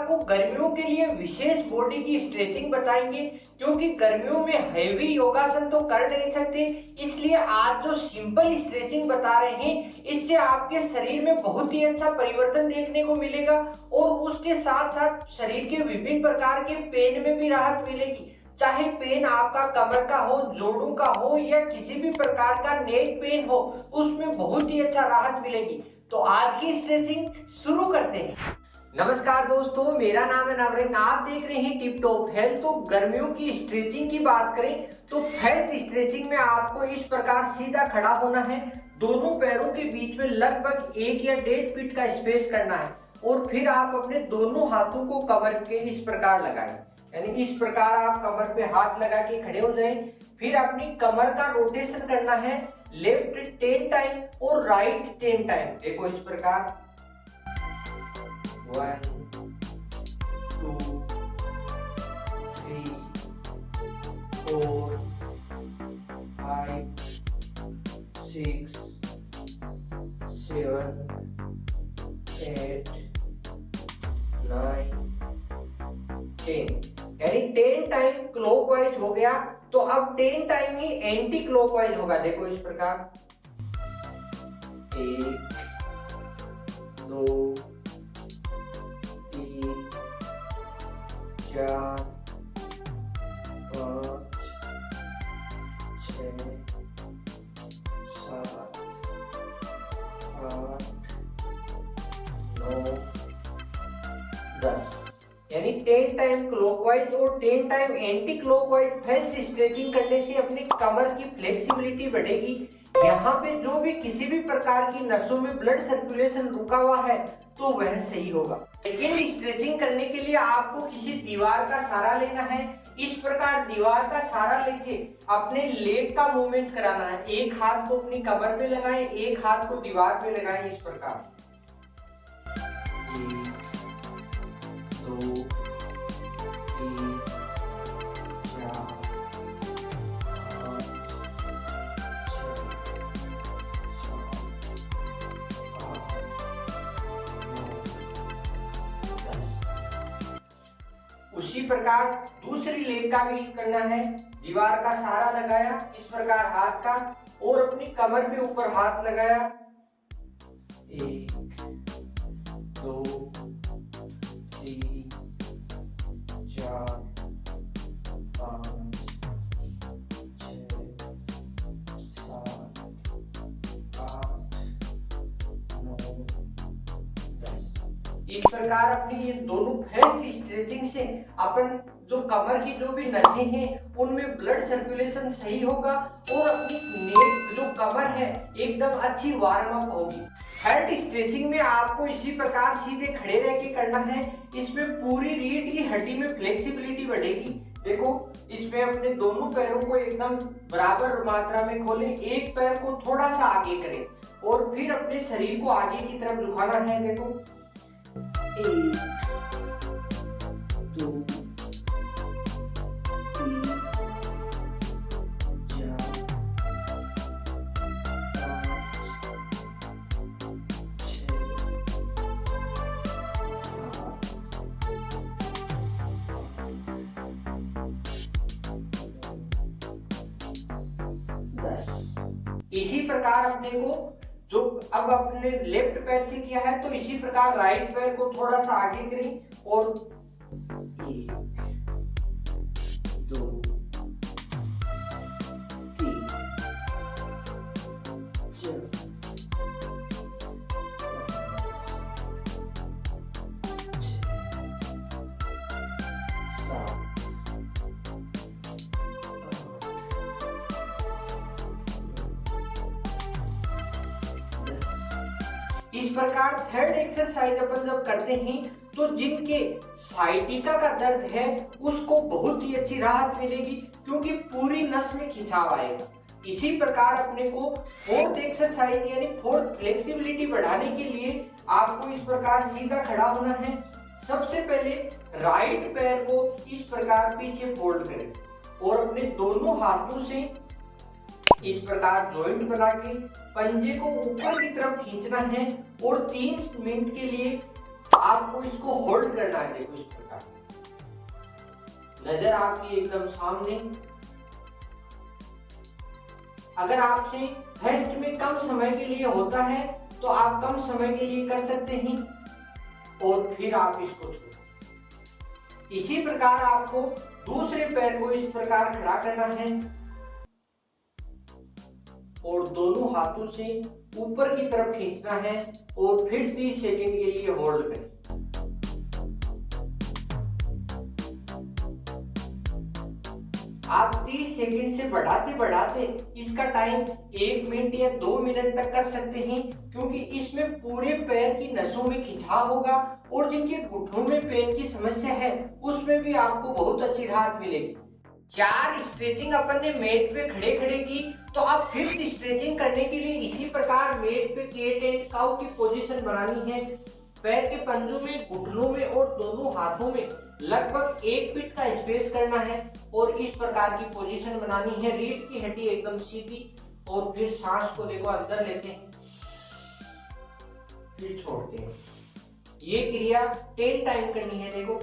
आपको गर्मियों के लिए विशेष बॉडी की स्ट्रेचिंग बताएंगे, क्योंकि गर्मियों में हैवी योगासन तो कर नहीं सकते। इसलिए आज जो सिंपल स्ट्रेचिंग बता रहे हैं, इससे आपके शरीर में बहुत ही अच्छा परिवर्तन देखने को मिलेगा और उसके साथ साथ शरीर के विभिन्न प्रकार के पेन में भी राहत मिलेगी। चाहे पेन आपका कमर का हो, जोड़ों का हो या किसी भी प्रकार का नेक पेन हो, उसमें बहुत ही अच्छा राहत मिलेगी। तो आज की स्ट्रेचिंग शुरू करते हैं। नमस्कार दोस्तों, मेरा नाम है नवरंग, आप देख रहे हैं टिप टॉप हेल्थ। तो गर्मियों की स्ट्रेचिंग की बात करें तो फर्स्ट स्ट्रेचिंग में आपको इस प्रकार सीधा खड़ा होना है। दोनों पैरों के बीच में लगभग 1 या 1.5 फीट का स्पेस करना है और फिर आप अपने दोनों हाथों को कमर के इस प्रकार लगाएं, यानी इस प्रकार आप कमर पे हाथ लगा के खड़े हो जाएं। फिर अपनी कमर का रोटेशन करना है, लेफ्ट 10 टाइम और राइट 10 टाइम। देखो इस प्रकार 1 2 3 4 5 6 7 8 9 10, यानी 10 टाइम क्लॉकवाइज हो गया। तो अब 10 टाइम ही एंटी क्लॉकवाइज होगा। देखो इस प्रकार 1 2 3 4 5 6 7 8 9 10, यानी 10 टाइम क्लॉकवाइज और 10 time anti clockwise. First stretching करने से अपनी कमर की फ्लेक्सिबिलिटी बढ़ेगी। यहाँ पे जो भी किसी भी प्रकार की नसों में ब्लड सर्कुलेशन रुका हुआ है तो वह सही होगा। सेकेंड स्ट्रेचिंग करने के लिए आपको किसी दीवार का सहारा लेना है। इस प्रकार दीवार का सहारा लेके अपने लेग का मूवमेंट कराना है। एक हाथ को अपनी कमर पे लगाएं, एक हाथ को दीवार पे लगाएं। इस प्रकार 1 2 3 4 5 उसी प्रकार दूसरी लेग का भी करना है। दीवार का सहारा लगाया, इस प्रकार हाथ का, और अपनी कमर के ऊपर हाथ लगाया। 1 2 3 4 5 6 7 8 9 10। इस प्रकार अपनी ये दोनों फर्स्ट स्ट्रेचिंग से अपन जो कमर की जो भी नसें हैं उनमें ब्लड सर्कुलेशन सही होगा और अपनी नेक जो कमर है एकदम अच्छी वार्म अप होगी। थर्ड स्ट्रेचिंग में आपको इसी प्रकार सीधे खड़े रह के करना है। इसमें पूरी रीढ़ की हड्डी में फ्लेक्सिबिलिटी बढ़ेगी। देखो इसमें अपने दोनों पैरों को एकदम बराबर मात्रा में खोलें, एक पैर को थोड़ा सा आगे करें और फिर अपने शरीर को आगे की तरफ झुकाना है। देखो 1 2 3 4 इसी प्रकार अपने को जो अब अपने लेफ्ट पैर से किया है तो इसी प्रकार राइट पैर को थोड़ा सा आगे करें और 1 2 3 4 इस प्रकार थर्ड एक्सरसाइज अपन जब करते हैं तो जिनके साइटिका का दर्द है उसको बहुत ही अच्छी राहत मिलेगी, क्योंकि पूरी नस में खिंचाव आएगा। इसी प्रकार अपने को फोर्थ एक्सरसाइज यानी फोर्थ फ्लेक्सिबिलिटी बढ़ाने के लिए आपको इस प्रकार सीधा खड़ा होना है। सबसे पहले राइट पैर को इस प्रकार पीछे फोल्ड करें और अपने दोनों हाथों से इस प्रकार जॉइंट बना के पंजे को ऊपर की तरफ खींचना है और 3 मिनट के लिए आपको इसको होल्ड करना है। देखो इस प्रकार, नजर आपकी एकदम सामने। अगर आपसे फेस्ट में कम समय के लिए होता है तो आप कम समय के लिए कर सकते हैं और फिर आप इसको छोड़। इसी प्रकार आपको दूसरे पैर को इस प्रकार खड़ा करना है और दोनों हाथों से ऊपर की तरफ खींचना है और फिर 30 सेकंड के लिए होल्ड करें। आप 30 सेकंड से बढ़ाते बढ़ाते इसका टाइम 1 मिनट या 2 मिनट तक कर सकते हैं, क्योंकि इसमें पूरे पैर की नसों में खिंचाव होगा और जिनके घुटनों में पेन की समस्या है उसमें भी आपको बहुत अच्छी राहत मिलेगी। 4 स्ट्रेचिंग अपन ने मेट पे खड़े खड़े की, तो अब 5th स्ट्रेचिंग करने के लिए इसी प्रकार मेट पे कैट एंड काउ की पोजीशन बनानी है। पैर के पंजों में, घुटनों में और दोनों हाथों में लगभग 1 फीट का स्पेस करना है और इस प्रकार की पोजीशन बनानी है। रीढ़ की हड्डी एकदम सीधी और फिर सांस को देखो अंदर लेते हैं फिर छोड़ते हैं। ये क्रिया 10 टाइम करनी है। देखो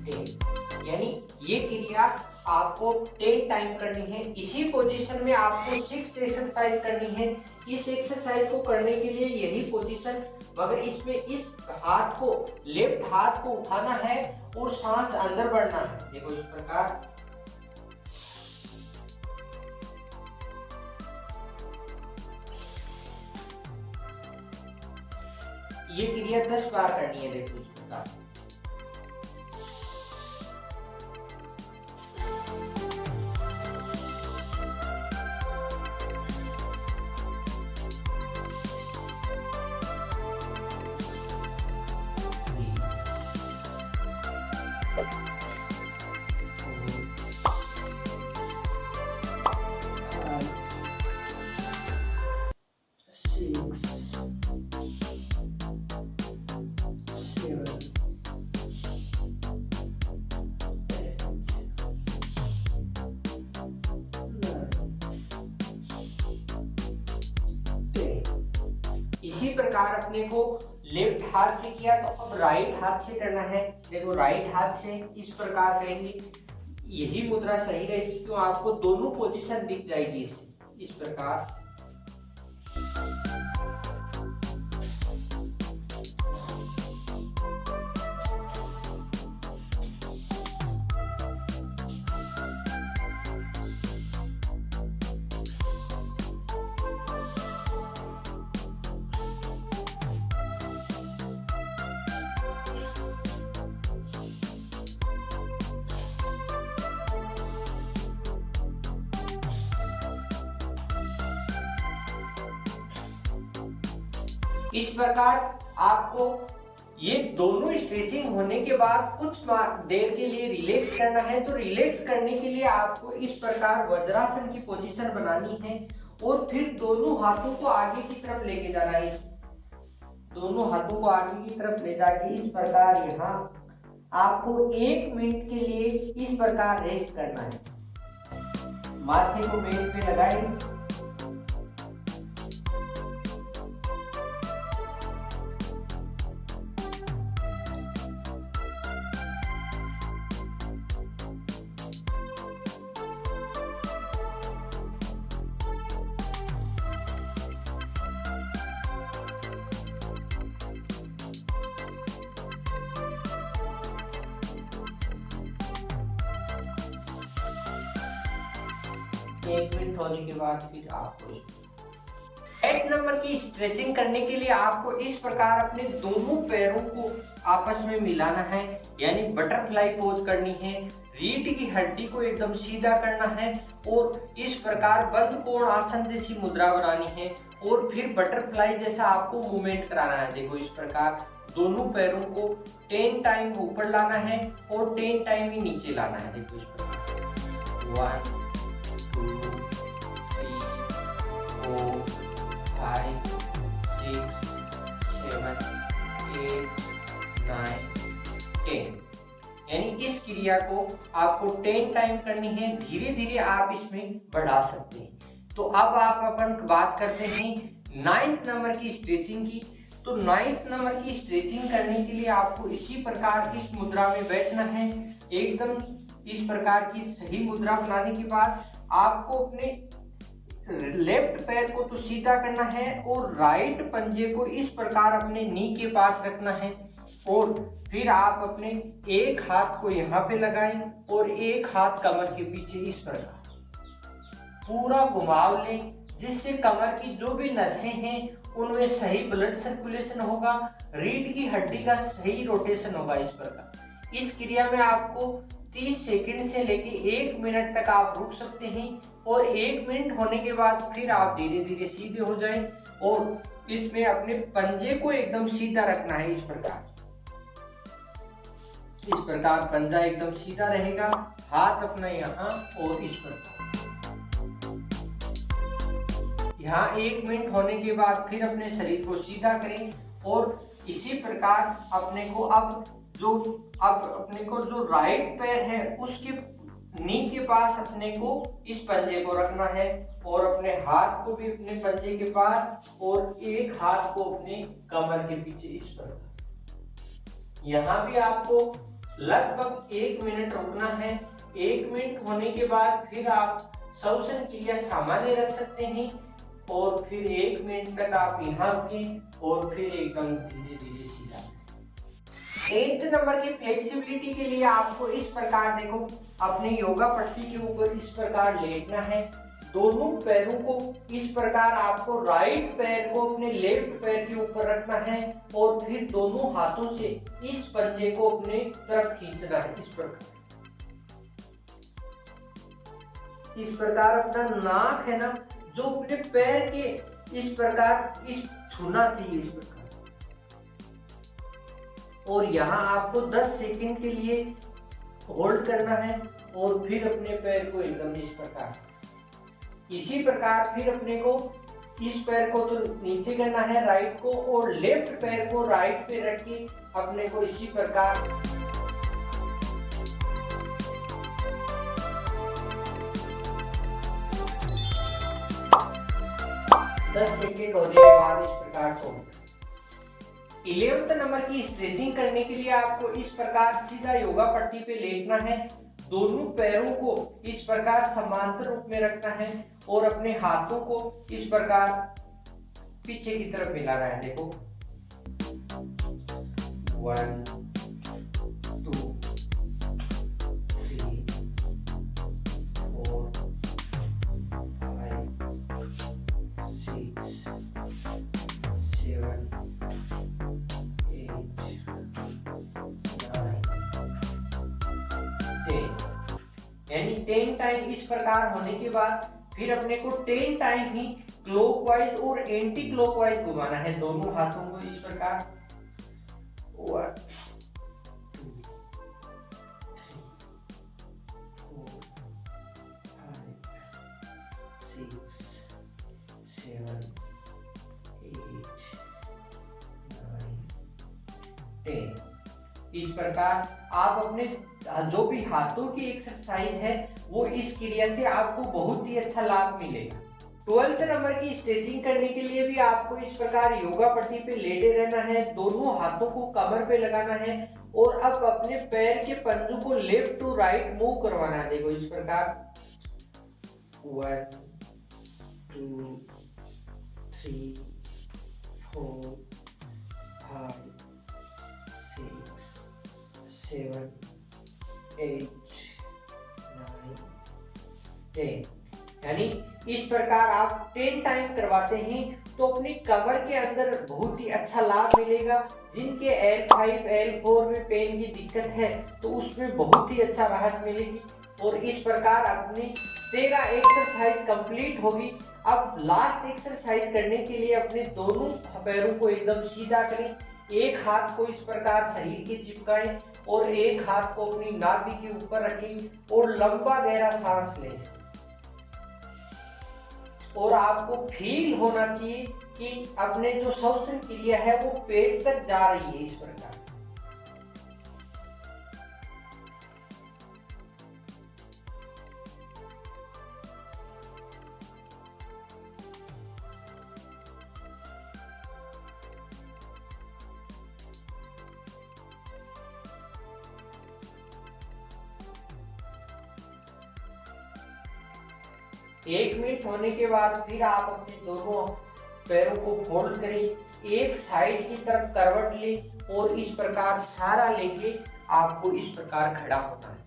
1 यानी ये क्रिया आपको 10 टाइम करनी है। इसी पोजीशन में आपको 6 एक्सरसाइज करनी है। इस एक्सरसाइज को करने के लिए यही पोजीशन, मगर इसमें इस हाथ को, लेफ्ट हाथ को उठाना है और सांस अंदर बढ़ना है। देखो इस प्रकार, ये क्रिया 10 बार करनी है। देखो इस प्रकार, इसी प्रकार अपने को लेफ्ट हाथ से किया, तो अब राइट हाथ से करना है। देखो राइट हाथ से इस प्रकार करेंगे, यही मुद्रा सही रहेगी, क्यों आपको दोनों पोजीशन दिख जाएगी इस प्रकार। इस प्रकार आपको ये दोनों स्ट्रेचिंग होने के बाद कुछ देर के लिए रिलैक्स करना है। तो रिलैक्स करने के लिए आपको इस प्रकार वज्रासन की पोजीशन बनानी है और फिर दोनों हाथों को आगे की तरफ लेके जाना है। दोनों हाथों को आगे की तरफ ले जाके इस प्रकार यहाँ आपको 1 मिनट के लिए इस प्रकार रेस्ट करना है। माथे को मेज पे लगाएं। 1 मिनट होने के बाद फिर आपको 8 नंबर की स्ट्रेचिंग करने के लिए आपको इस प्रकार अपने दोनों पैरों को आपस में मिलाना है, यानी बटरफ्लाई पोज करनी है। रीढ़ की हड्डी को एकदम सीधा करना है और इस प्रकार बंद कोण आसन जैसी मुद्रा बनानी है और फिर बटरफ्लाई जैसा आपको मूवमेंट कराना है। देखो इस प्रकार दोनों पैरों को 10 टाइम ऊपर लाना है और 10 टाइम ही नीचे लाना है। देखो इस प्रकार 1 2 3 4 5 6 7 8 9 10। यानी इस क्रिया को आपको 10 टाइम करनी है। धीरे धीरे आप इसमें बढ़ा सकते हैं। तो अब आप अपन बात करते हैं 9th नंबर की स्ट्रेचिंग की। तो 9th नंबर की स्ट्रेचिंग करने के लिए आपको इसी प्रकार इस मुद्रा में बैठना है। एकदम इस प्रकार की सही मुद्रा बनाने के बाद आपको अपने लेफ्ट पैर को तो सीधा करना है और राइट पंजे को इस प्रकार अपने नी के पास रखना है और फिर आप अपने एक हाथ को यहाँ पे लगाएं और एक हाथ कमर के पीछे इस प्रकार पूरा घुमाव लें, जिससे कमर की जो भी नसें हैं उनमें सही ब्लड सर्कुलेशन होगा, रीढ़ की हड्डी का सही रोटेशन होगा। इस प्रकार इस क्रिया में आपको 30 सेकंड से लेके 1 मिनट तक आप रुक सकते हैं और 1 मिनट होने के बाद फिर आप धीरे धीरे सीधे हो जाएं और इसमें अपने पंजे को एकदम सीधा रखना है। इस प्रकार पंजा एकदम सीधा रहेगा, हाथ अपना यहाँ और इस प्रकार। यहाँ 1 मिनट होने के बाद फिर अपने शरीर को सीधा करें और इसी प्रकार अपने को जो राइट पैर है उसके नी के पास अपने को इस पंजे को रखना है और अपने हाथ को भी अपने पंजे के पास और एक हाथ को अपने कमर के पीछे इस प्रकार। यहाँ भी आपको लगभग 1 मिनट रुकना है। 1 मिनट होने के बाद फिर आप श्वसन क्रिया सामान्य रख सकते हैं और फिर 1 मिनट तक आप यहाँ रुकें और फिर एकदम धीरे धीरे सीधा। 8th नंबर की फ्लेक्सिबिलिटी के लिए आपको इस प्रकार देखो अपने योगा पट्टी के ऊपर इस प्रकार लेटना है। दोनों पैरों को इस प्रकार आपको राइट पैर को अपने लेफ्ट पैर के ऊपर रखना है और फिर दोनों हाथों से इस पंजे को अपने तरफ खींचना है। इस प्रकार अपना नाक है ना जो अपने पैर के इस प्रकार छूना चाहिए इस प्रकार। और यहाँ आपको 10 सेकंड के लिए होल्ड करना है और फिर अपने पैर को एकदम इस प्रकार। इसी प्रकार फिर अपने को इस पैर को तो नीचे करना है राइट को और लेफ्ट पैर को राइट पे रख के अपने को इसी प्रकार 10 सेकंड होने के बाद इस प्रकार छोड़। 11th नंबर की स्ट्रेचिंग करने के लिए आपको इस प्रकार सीधा योगा पट्टी पे लेटना है। दोनों पैरों को इस प्रकार समांतर रूप में रखना है और अपने हाथों को इस प्रकार पीछे की तरफ मिलाना है। देखो 1 2 3 4 5 6 7 यानी 10 टाइम इस प्रकार होने के बाद फिर अपने को 10 टाइम ही क्लॉकवाइज और एंटी क्लॉकवाइज घुमाना है दोनों हाथों को इस प्रकार। 1 2 3 4 5 6 7 8 9 10। इस प्रकार आप अपने जो भी हाथों की एक्सरसाइज है वो इस क्रिया से आपको बहुत ही अच्छा लाभ मिलेगा। 12th नंबर की स्ट्रेचिंग करने के लिए भी आपको इस प्रकार योगा पट्टी पे लेटे रहना है। दोनों हाथों को कमर पे लगाना है और अब अपने पैर के पंजों को लेफ्ट टू राइट मूव करवाना है। देखो इस प्रकार 1 2 3 4 5 6 7 8 9 10। यानी इस प्रकार आप 10 टाइम करवाते हैं तो अपनी कमर के अंदर बहुत ही अच्छा लाभ मिलेगा। जिनके L5 L4 में पेन की दिक्कत है तो उसमें बहुत ही अच्छा राहत मिलेगी। और इस प्रकार अपनी 13 एक्सरसाइज कंप्लीट होगी। अब लास्ट एक्सरसाइज करने के लिए अपने दोनों पैरों को एकदम सीधा करें, एक हाथ को इस प्रकार शरीर के चिपकाएं और एक हाथ को अपनी नाभि के ऊपर रखें और लंबा गहरा सांस लें। और आपको फील होना चाहिए कि अपने जो श्वसन क्रिया है वो पेट तक जा रही है। इस प्रकार 1 मिनट होने के बाद फिर आप अपने दोनों पैरों को फोल्ड करें, एक साइड की तरफ करवट लें और इस प्रकार सहारा लेके आपको इस प्रकार खड़ा होना है।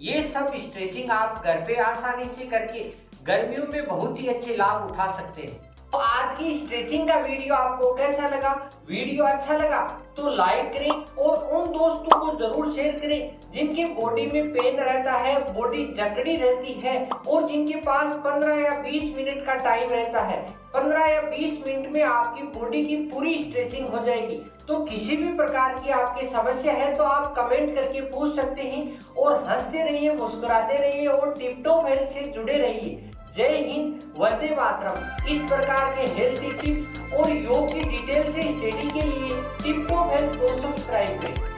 ये सब स्ट्रेचिंग आप घर पे आसानी से करके गर्मियों में बहुत ही अच्छे लाभ उठा सकते हैं। तो आज की स्ट्रेचिंग का वीडियो आपको कैसा लगा? वीडियो अच्छा लगा तो लाइक करें और उन दोस्तों को जरूर शेयर करें जिनके बॉडी में पेन रहता है, बॉडी जकड़ी रहती है और जिनके पास 15 या 20 मिनट का टाइम रहता है। 15 या 20 मिनट में आपकी बॉडी की पूरी स्ट्रेचिंग हो जाएगी। तो किसी भी प्रकार की आपकी समस्या है तो आप कमेंट करके पूछ सकते हैं। और हंसते रहिए, मुस्कुराते रहिए और टिप-टॉप हेल्थ से जुड़े रहिए। जय हिंद, वंदे मातरम। इस प्रकार के हेल्थ टिप्स और योग की डिटेल से स्टडी के लिए टिप-टॉप हेल्थ को सब्सक्राइब करें।